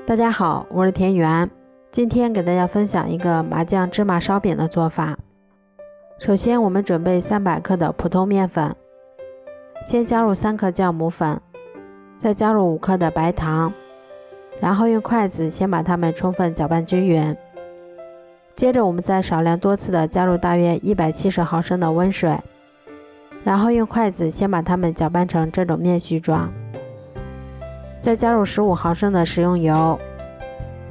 大家好，我是田园，今天给大家分享一个麻酱芝麻烧饼的做法。首先我们准备300克的普通面粉，先加入3克酵母粉，再加入5克的白糖，然后用筷子先把它们充分搅拌均匀。接着我们再少量多次的加入大约170毫升的温水，然后用筷子先把它们搅拌成这种面絮状。再加入15毫升的食用油，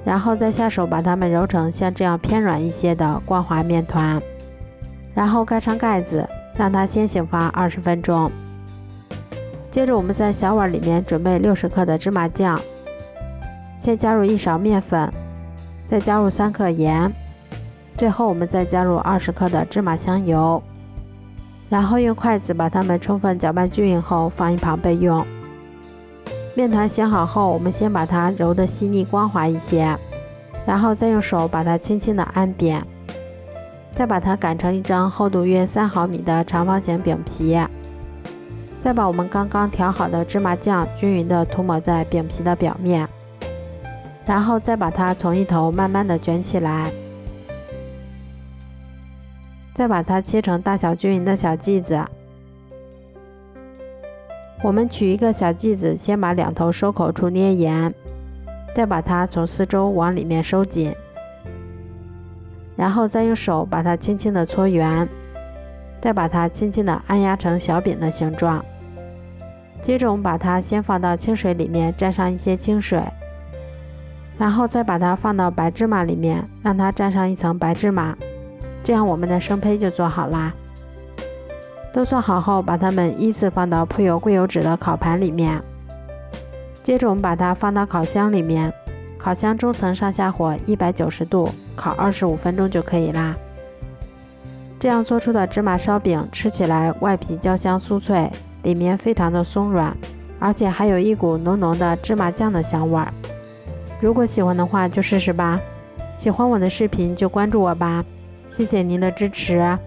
然后再下手把它们揉成像这样偏软一些的光滑面团，然后盖上盖子，让它先醒发20分钟。接着我们在小碗里面准备60克的芝麻酱，先加入1勺面粉，再加入3克盐，最后我们再加入20克的芝麻香油，然后用筷子把它们充分搅拌均匀后放一旁备用。面团醒好后，我们先把它揉得细腻光滑一些，然后再用手把它轻轻的按扁，再把它擀成一张厚度约3毫米的长方形饼皮，再把我们刚刚调好的芝麻酱均匀的涂抹在饼皮的表面，然后再把它从一头慢慢的卷起来，再把它切成大小均匀的小剂子。我们取一个小剂子，先把2头收口处捏严，再把它从四周往里面收紧，然后再用手把它轻轻的搓圆，再把它轻轻的按压成小饼的形状。接着我们把它先放到清水里面沾上一些清水，然后再把它放到白芝麻里面，让它沾上一层白芝麻，这样我们的生胚就做好啦。都做好后，把它们依次放到铺有贵油纸的烤盘里面。接着我们把它放到烤箱里面，烤箱中层上下火190度，烤25分钟就可以啦。这样做出的芝麻烧饼吃起来外皮焦香酥脆，里面非常的松软，而且还有一股浓浓的芝麻酱的香味儿。如果喜欢的话就试试吧，喜欢我的视频就关注我吧，谢谢您的支持。